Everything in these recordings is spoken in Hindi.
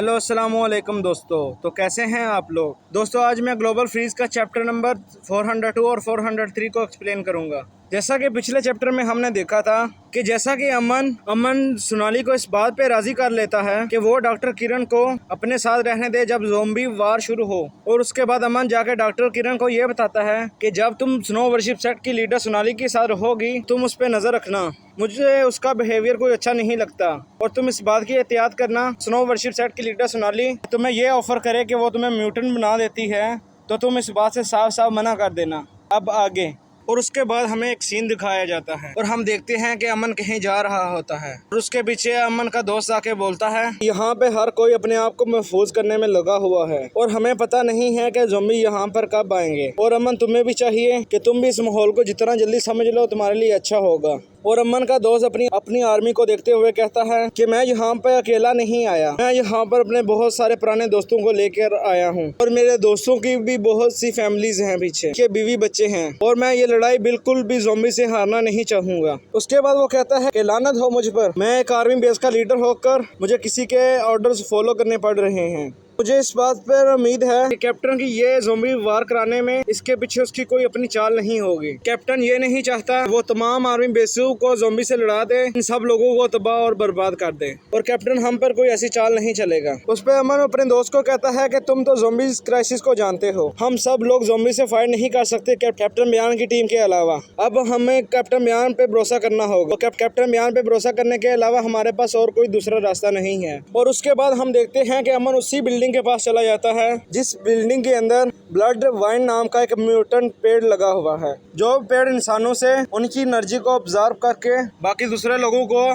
हेलो अस्सलाम वालेकुम दोस्तों। तो कैसे हैं आप लोग दोस्तों। आज मैं ग्लोबल फ्रीज का चैप्टर नंबर 402 और 403 को एक्सप्लेन करूंगा। जैसा कि पिछले चैप्टर में हमने देखा था कि जैसा कि अमन सोनाली को इस बात पे राजी कर लेता है कि वो डॉक्टर किरण को अपने साथ रहने दे जब ज़ोंबी वार शुरू हो, और उसके बाद अमन जाकर डॉक्टर किरण को ये बताता है कि जब तुम स्नो वर्शिप सेट की लीडर सोनाली के साथ रहोगी तुम उस पर नजर रखना, मुझे उसका बिहेवियर कोई अच्छा नहीं लगता और तुम इस बात की एहतियात करना स्नो वर्शिप सेट की लीडर सोनाली तुम्हें ये ऑफर करे कि वो तुम्हें म्यूटेंट बना देती है तो तुम इस बात से साफ साफ मना कर देना। अब आगे और उसके बाद हमें एक सीन दिखाया जाता है और हम देखते हैं कि अमन कहीं जा रहा होता है और उसके पीछे अमन का दोस्त आके बोलता है यहाँ पे हर कोई अपने आप को महफूज करने में लगा हुआ है और हमें पता नहीं है कि ज़ोंबी यहाँ पर कब आएंगे, और अमन तुम्हें भी चाहिए कि तुम भी इस माहौल को जितना जल्दी समझ लो तुम्हारे लिए अच्छा होगा। और अमन का दोस्त अपनी आर्मी को देखते हुए कहता है कि मैं यहाँ पे अकेला नहीं आया, मैं यहाँ पर अपने बहुत सारे पुराने दोस्तों को लेकर आया हूँ और मेरे दोस्तों की भी बहुत सी फैमिलीज हैं पीछे के बीवी बच्चे हैं और मैं ये लड़ाई बिल्कुल भी ज़ोंबी से हारना नहीं चाहूंगा। उसके बाद वो कहता है कि लानत हो मुझ पर, मैं एक आर्मी बेस का लीडर होकर मुझे किसी के ऑर्डर्स फॉलो करने पड़ रहे हैं। मुझे इस बात पर उम्मीद है कि कैप्टन की ये ज़ोंबी वार कराने में इसके पीछे उसकी कोई अपनी चाल नहीं होगी। कैप्टन ये नहीं चाहता वो तमाम आर्मी बेसों को ज़ोंबी से लड़ा दे, इन सब लोगों को तबाह और बर्बाद कर दे, और कैप्टन हम पर कोई ऐसी चाल नहीं चलेगा। उस पर अमन अपने दोस्त को कहता है कि तुम तो ज़ोंबी क्राइसिस को जानते हो, हम सब लोग ज़ोंबी से फाइट नहीं कर सकते कैप्टन बयान की टीम के अलावा। अब हमें कैप्टन बयान पे भरोसा करना होगा। कैप्टन बयान पे भरोसा करने के अलावा हमारे पास और कोई दूसरा रास्ता नहीं है। और उसके बाद हम देखते हैं कि अमन उसी बिल्डिंग के पास चला जाता है जिस बिल्डिंग के अंदर ब्लड वाइन नाम का एक म्यूटेंट पेड़ लगा हुआ है, जो पेड़ इंसानों से उनकी एनर्जी को ऑब्जर्व करके बाकी दूसरे लोगों को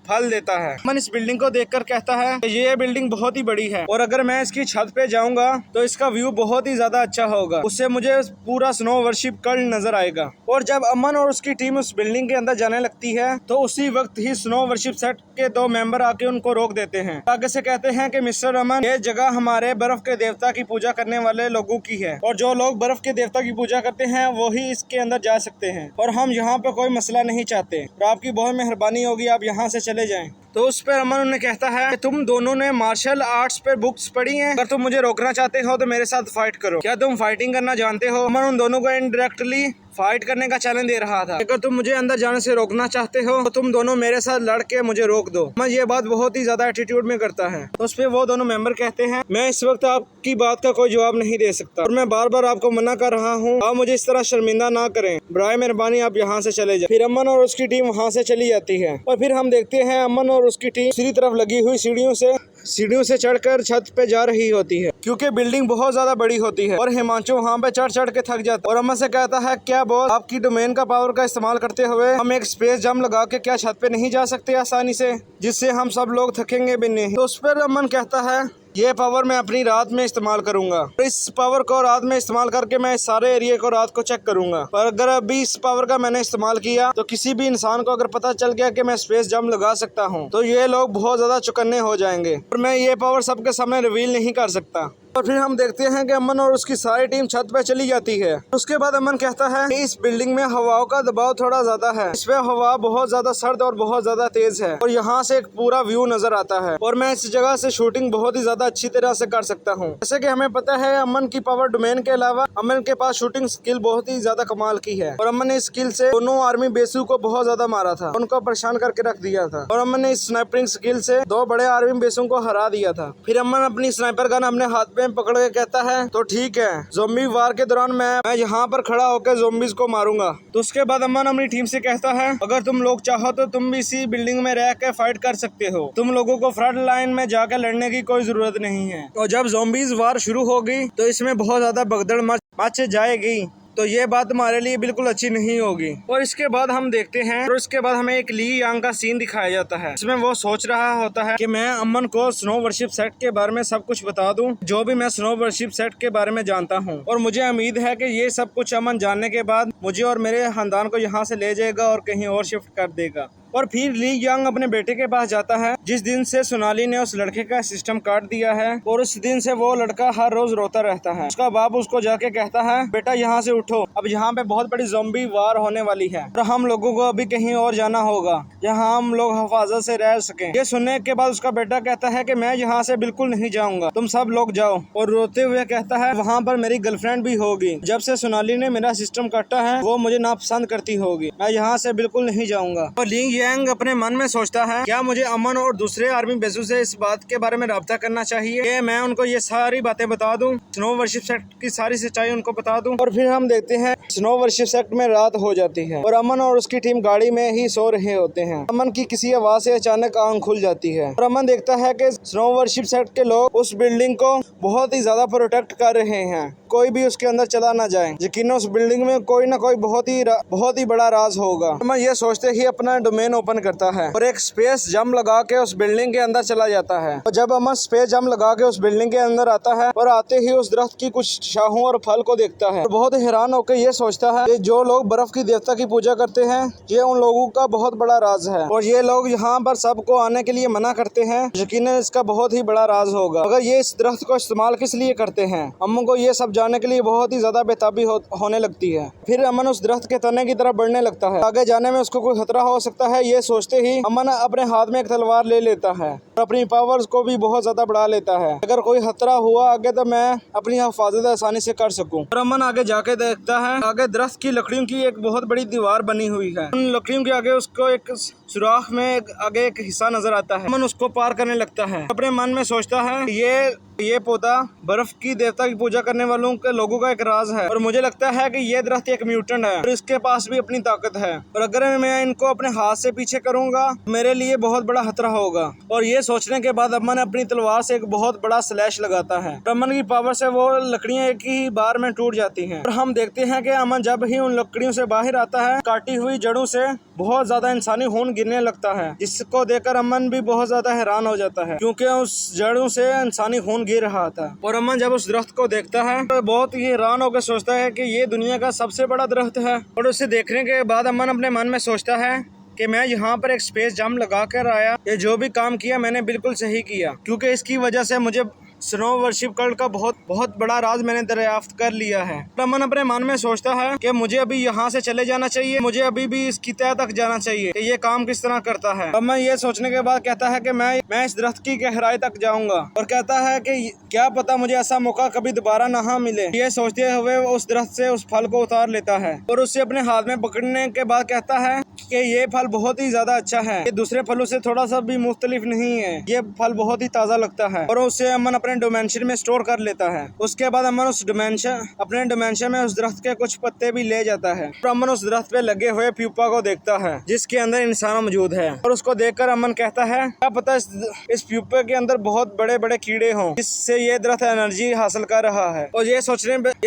फल देता है। अमन इस बिल्डिंग को देखकर कहता है कि ये बिल्डिंग बहुत ही बड़ी है और अगर मैं इसकी छत पे जाऊंगा तो इसका व्यू बहुत ही ज्यादा अच्छा होगा, उससे मुझे पूरा स्नो वर्शिप कर्ल नजर आएगा। और जब अमन और उसकी टीम उस बिल्डिंग के अंदर जाने लगती है तो उसी वक्त ही स्नो वर्शिप सेट के 2 मेंबर आके उनको रोक देते हैं। आगे से कहते हैं कि मिस्टर अमन, ये जगह हमारे बर्फ के देवता की पूजा करने वाले लोगों की है और जो लोग बर्फ के देवता की पूजा करते हैं वो ही इसके अंदर जा सकते हैं और हम यहाँ पे कोई मसला नहीं चाहते और आपकी बहुत मेहरबानी होगी आप यहाँ से चले जाएं। तो उस पर अमन उन्हें कहता है कि तुम दोनों ने मार्शल आर्ट्स पर बुक्स पढ़ी हैं, अगर तुम मुझे रोकना चाहते हो तो मेरे साथ फाइट करो, क्या तुम फाइटिंग करना जानते हो। अमन उन दोनों को इनडायरेक्टली फाइट करने का चैलेंज दे रहा था, अगर तुम मुझे अंदर जाने से रोकना चाहते हो तो तुम दोनों मेरे साथ लड़ के मुझे रोक दो। मैं ये बात बहुत ही ज्यादा एटीट्यूड में करता है। तो उस पर वो दोनों मेंबर कहते हैं मैं इस वक्त आपकी बात का कोई जवाब नहीं दे सकता और मैं बार बार आपको मना कर रहा हूँ, आप मुझे इस तरह शर्मिंदा ना करें, बराए मेहरबानी आप यहाँ से चले जाए। फिर अमन और उसकी टीम वहाँ से चली जाती है और फिर हम देखते हैं अमन और उसकी टीम दूसरी तरफ लगी हुई सीढ़ियों से चढ़कर छत पे जा रही होती है क्योंकि बिल्डिंग बहुत ज्यादा बड़ी होती है और हिमांशु वहाँ पे चढ़ के थक जाता है और अमन से कहता है क्या बॉस, आपकी डोमेन का पावर का इस्तेमाल करते हुए हम एक स्पेस जंप लगा के क्या छत पे नहीं जा सकते आसानी से, जिससे हम सब लोग थकेंगे भी नहीं। तो उस पर अमन कहता है ये पावर मैं अपनी रात में इस्तेमाल करूंगा, इस पावर को रात में इस्तेमाल करके मैं इस सारे एरिया को रात को चेक करूंगा, पर अगर अभी इस पावर का मैंने इस्तेमाल किया तो किसी भी इंसान को अगर पता चल गया कि मैं स्पेस जंप लगा सकता हूं तो ये लोग बहुत ज्यादा चौकन्ने हो जाएंगे और मैं ये पावर सबके सामने रिवील नहीं कर सकता। और फिर हम देखते हैं कि अमन और उसकी सारी टीम छत पे चली जाती है। उसके बाद अमन कहता है कि इस बिल्डिंग में हवाओं का दबाव थोड़ा ज्यादा है, इसमें हवा बहुत ज्यादा सर्द और बहुत ज्यादा तेज है और यहाँ से एक पूरा व्यू नजर आता है और मैं इस जगह से शूटिंग बहुत ही ज्यादा अच्छी तरह से कर सकता हूँ। जैसे कि हमें पता है अमन की पावर डोमेन के अलावा अमन के पास शूटिंग स्किल बहुत ही ज्यादा कमाल की है और अमन ने इस स्किल से दोनों आर्मी बेसों को बहुत ज्यादा मारा था, उनको परेशान करके रख दिया था और अमन ने इस स्नाइपिंग स्किल से 2 बड़े आर्मी बेसों को हरा दिया था। फिर अमन अपनी स्नाइपर गन अपने हाथ में पकड़ के कहता है तो ठीक है, ज़ोंबी वार के दौरान मैं यहाँ पर खड़ा होकर ज़ोंबीज को मारूंगा। तो उसके बाद अमन अपनी टीम से कहता है अगर तुम लोग चाहो तो तुम भी इसी बिल्डिंग में रह के फाइट कर सकते हो, तुम लोगों को फ्रंट लाइन में जाकर लड़ने की कोई जरूरत नहीं है और जब ज़ोंबीज वार शुरू होगी तो इसमें बहुत ज्यादा भगदड़ मच जाएगी, तो ये बात हमारे लिए बिल्कुल अच्छी नहीं होगी। और इसके बाद हम देखते हैं और इसके बाद हमें एक ली यांग का सीन दिखाया जाता है जिसमें वो सोच रहा होता है कि मैं अमन को स्नो वर्शिप सेट के बारे में सब कुछ बता दूं जो भी मैं स्नो वर्शिप सेट के बारे में जानता हूं, और मुझे उम्मीद है कि ये सब कुछ अमन जानने के बाद मुझे और मेरे खानदान को यहाँ से ले जाएगा और कहीं और शिफ्ट कर देगा। और फिर ली यंग अपने बेटे के पास जाता है जिस दिन से सोनाली ने उस लड़के का सिस्टम काट दिया है, और उस दिन से वो लड़का हर रोज रोता रहता है। उसका बाप उसको जाके कहता है, बेटा यहाँ से उठो, अब यहाँ पे बहुत बड़ी ज़ॉम्बी वार होने वाली है और हम लोगों को अभी कहीं और जाना होगा जहाँ हम लोग हिफाजत से रह सकें। ये सुनने के बाद उसका बेटा कहता है कि मैं यहाँ से बिल्कुल नहीं जाऊंगा, तुम सब लोग जाओ, और रोते हुए कहता है वहाँ पर मेरी गर्लफ्रेंड भी होगी। जब से सोनाली ने मेरा सिस्टम काटा है वो मुझे नापसंद करती होगी, मैं यहाँ से बिल्कुल नहीं जाऊंगा। और ली यंग अपने मन में सोचता है, क्या मुझे अमन और दूसरे आर्मी बेसों से इस बात के बारे में राब्ता करना चाहिए कि मैं उनको ये सारी बातें बता दूं, स्नो वर्शिप सेक्ट की सारी सच्चाई उनको बता दूं। और फिर हम देखते हैं स्नो वर्शिप सेक्ट में रात हो जाती है और अमन और उसकी टीम गाड़ी में ही सो रहे होते हैं। अमन की किसी आवाज से अचानक आंख खुल जाती है और अमन देखता है कि स्नो वर्शिप सेक्ट के लोग उस बिल्डिंग को बहुत ही ज्यादा प्रोटेक्ट कर रहे हैं, कोई भी उसके अंदर चला ना जाए। यकीनन उस बिल्डिंग में कोई ना कोई बहुत ही बड़ा राज होगा। अमन ये सोचते ही अपना डोमेन ओपन करता है और एक स्पेस जंप लगा के उस बिल्डिंग के अंदर चला जाता है। और जब अमन स्पेस जंप लगा के उस बिल्डिंग के अंदर आता है और आते ही उस दरख्त की कुछ शाखों और फल को देखता है और बहुत हैरान होकर ये सोचता है कि जो लोग बर्फ की देवता की पूजा करते हैं ये उन लोगों का बहुत बड़ा राज है और ये लोग यहाँ पर सबको आने के लिए मना करते हैं। यकीनन इसका बहुत ही बड़ा राज होगा। अगर ये इस दरख्त को इस्तेमाल किस लिए करते हैं, अमन को ये सब जानने के लिए बहुत ही ज्यादा बेताबी होने लगती है। फिर अमन उस दरख्त के तने की तरफ बढ़ने लगता है। आगे जाने में उसको कोई खतरा हो सकता है ये सोचते ही अमन अपने हाथ में एक तलवार ले लेता है और अपनी पावर्स को भी बहुत ज्यादा बढ़ा लेता है। अगर कोई खतरा हुआ आगे तो मैं अपनी हिफाजत आसानी से कर सकूं। और अमन आगे जाके देखता है आगे दरख्त की लकड़ियों की एक बहुत बड़ी दीवार बनी हुई है। उन लकड़ियों के आगे उसको एक सुराख में आगे एक हिस्सा नजर आता है। अमन उसको पार करने लगता है। अपने मन में सोचता है ये पौधा बर्फ की देवता की पूजा करने वालों के लोगों का एक राज है और मुझे लगता है कि ये दरख्त एक म्यूटेंट है और इसके पास भी अपनी ताकत है और अगर मैं इनको अपने हाथ से पीछे करूंगा मेरे लिए बहुत बड़ा खतरा होगा। और ये सोचने के बाद अमन अपनी तलवार से एक बहुत बड़ा स्लैश लगाता है। अमन की पावर से वो लकड़ियां एक ही बार में टूट जाती हैं और हम देखते हैं कि अमन जब ही उन लकड़ियों से बाहर आता है काटी हुई जड़ों से बहुत ज्यादा इंसानी खून गिरने लगता है, जिसको देखकर अमन भी बहुत ज्यादा हैरान हो जाता है क्योंकि उस जड़ों से इंसानी खून गिर रहा था। और अमन जब उस दरख्त को देखता है तो बहुत ही हैरान होकर सोचता है कि ये दुनिया का सबसे बड़ा दरख्त है। और उसे देखने के बाद अमन अपने मन में सोचता है कि मैं यहाँ पर एक स्पेस जंप लगा कर आया, ये जो भी काम किया मैंने बिल्कुल सही किया क्योंकि इसकी वजह से मुझे स्नो वर्शिप कल्ट का बहुत बड़ा राज मैंने दरियाफ्त कर लिया है। अमन अपने मन में सोचता है कि मुझे अभी यहाँ से चले जाना चाहिए, मुझे अभी भी इसकी तह तक जाना चाहिए कि ये काम किस तरह करता है। अमन ये सोचने के बाद कहता है कि मैं इस दरख्त की गहराई तक जाऊंगा और कहता है कि क्या पता मुझे ऐसा मौका कभी दोबारा ना मिले। ये सोचते हुए वो उस दरख्त से उस फल को उतार लेता है और उसे अपने हाथ में पकड़ने के बाद कहता है कि ये फल बहुत ही ज्यादा अच्छा है, ये दूसरे फलों से थोड़ा सा भी मुख्तलिफ नहीं है, ये फल बहुत ही ताज़ा लगता है। और उसे अमन अपने डिमेंशन में स्टोर कर लेता है। उसके बाद अमन अपने डिमेंशन में उस दरख्त के कुछ पत्ते भी ले जाता है और अमन उस दरख्त पे लगे हुए प्यूपा को देखता है जिसके अंदर इंसान मौजूद है और उसको देखकर अमन कहता है क्या पता इस प्यूपे के अंदर बहुत बड़े बड़े कीड़े हों जिससे ये दरख्त एनर्जी हासिल कर रहा है। और ये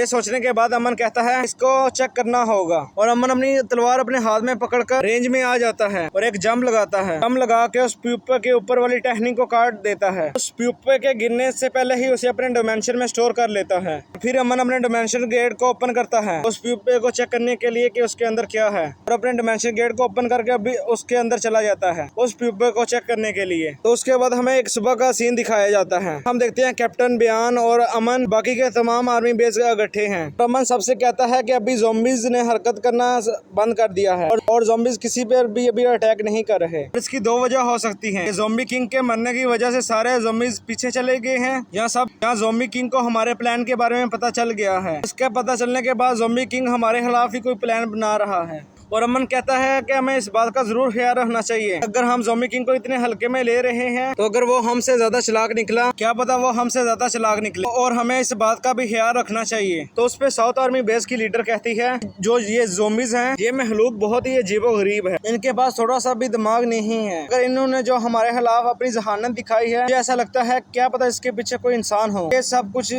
सोचने के बाद अमन कहता है इसको चेक करना होगा और अमन अपनी तलवार अपने हाथ में पकड़कर रेंज में आ जाता है और एक जंप लगाता है। जंप लगा के उस प्यूपे के ऊपर वाली टहनी को काट देता है। उस प्यूपे के गिरने से पहले ही उसे अपने डिमेंशन में स्टोर कर लेता है। फिर अमन अपने डिमेंशन गेट को ओपन करता है उस प्यूपे को चेक करने के लिए कि उसके अंदर क्या है और अपने डिमेंशन गेट को ओपन करके अभी उसके अंदर चला जाता है उस प्यूपे को चेक करने के लिए। तो उसके बाद हमें एक सुबह का सीन दिखाया जाता है। हम देखते हैं कैप्टन बयान और अमन बाकी के तमाम आर्मी बेस इकट्ठे हैं। तो अमन सबसे कहता है कि अभी ज़ॉम्बीज़ ने हरकत करना बंद कर दिया है और ज़ॉम्बीज़ किसी पर भी अभी अटैक नहीं कर रहे। इसकी दो वजह हो सकती है, ज़ॉम्बी किंग के मरने की वजह से सारे ज़ॉम्बीज़ पीछे चले गए हैं या ज़ॉम्बी किंग को हमारे प्लान के बारे में पता चल गया है। इसके पता चलने के बाद ज़ॉम्बी किंग हमारे खिलाफ ही कोई प्लान बना रहा है। और अमन कहता है कि हमें इस बात का जरूर ख्याल रखना चाहिए अगर हम ज़ॉम्बी किंग को इतने हल्के में ले रहे हैं तो अगर वो हमसे ज्यादा चालाक निकला, क्या पता वो हमसे ज्यादा चालाक निकले और हमें इस बात का भी ख्याल रखना चाहिए। तो उस पे साउथ आर्मी बेस की लीडर कहती है जो ये ज़ॉम्बीज़ हैं ये महलूक बहुत ही अजीबोगरीब है, इनके पास थोड़ा सा भी दिमाग नहीं है। अगर इन्होंने जो हमारे खिलाफ अपनी जहानत दिखाई है ऐसा लगता है क्या पता इसके पीछे कोई इंसान हो, ये सब कुछ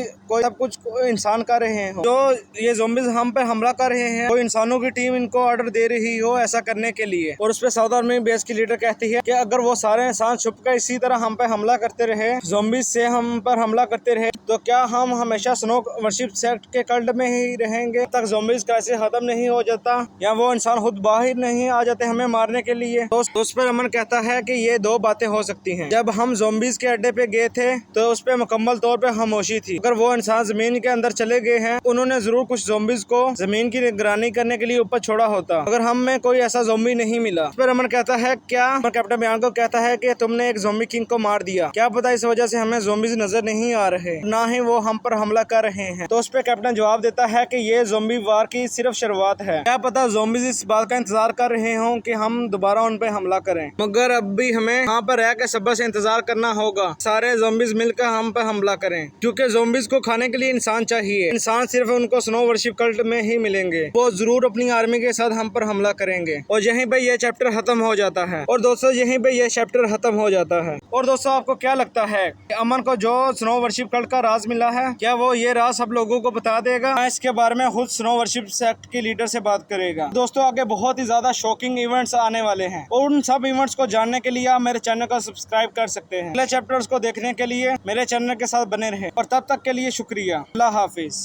इंसान कर रहे हैं। जो ये ज़ॉम्बीज़ हम पे हमला कर रहे हैं वो इंसानों की टीम इनको ऑर्डर दे दे रही हो ऐसा करने के लिए। और उस पर साउथ आर्मी बेस की लीडर कहती है कि अगर वो सारे इंसान छुपकर इसी तरह हम पे हमला करते रहे, ज़ॉम्बीज से हम पर हमला करते रहे, तो क्या हम हमेशा स्नो वर्शिप सेक्ट के कल्ट में ही रहेंगे तक ज़ॉम्बीज कैसे खत्म नहीं हो जाता, या वो इंसान खुद बाहर नहीं आ जाते हमें मारने के लिए। तो उस पर अमन कहता है कि ये दो बातें हो सकती हैं। जब हम ज़ॉम्बीज के अड्डे पे गए थे तो उस पे मुकम्मल तौर पे खामोशी थी। अगर वो इंसान जमीन के अंदर चले गए हैं, उन्होंने जरूर कुछ ज़ॉम्बीज को जमीन की निगरानी करने के लिए ऊपर छोड़ा होता, अगर हम में कोई ऐसा ज़ॉम्बी नहीं मिला। उस पर अमन कहता है क्या कैप्टन बयान को कहता है कि तुमने एक ज़ॉम्बी किंग को मार दिया, क्या पता इस वजह से हमें ज़ॉम्बीज नजर नहीं आ रहे, ना ही वो हम पर हमला कर रहे हैं। तो उस पे कैप्टन जवाब देता है कि ये ज़ॉम्बी वार की सिर्फ शुरुआत है, क्या पता ज़ॉम्बीज इस बात का इंतजार कर रहे हों कि हम दोबारा उन पे हमला करें, मगर अब भी हमें यहाँ पर रह के सब्र से इंतजार करना होगा। सारे ज़ॉम्बीज मिलकर हम पे हमला करें, क्योंकि ज़ॉम्बीज को खाने के लिए इंसान चाहिए। इंसान सिर्फ उनको स्नो वर्शिप कल्ट में ही मिलेंगे, वो जरूर अपनी आर्मी के साथ हम पर हमला करेंगे। और यहीं पे ये चैप्टर खत्म हो जाता है। और दोस्तों यहीं पे ये चैप्टर खत्म हो जाता है। और दोस्तों आपको क्या लगता है कि अमन को जो स्नो वर्शिप कल्ट का राज मिला है, क्या वो ये राज सब लोगों को बता देगा? इसके बारे में खुद स्नो वर्शिप सेक्ट की लीडर से बात करेगा। दोस्तों आगे बहुत ही ज्यादा शॉकिंग इवेंट्स आने वाले हैं, और उन सब इवेंट्स को जानने के लिए आप मेरे चैनल को सब्सक्राइब कर सकते हैं। अगले चैप्टर्स को देखने के लिए मेरे चैनल के साथ बने रहें, और तब तक के लिए शुक्रिया। अल्लाह हाफिज।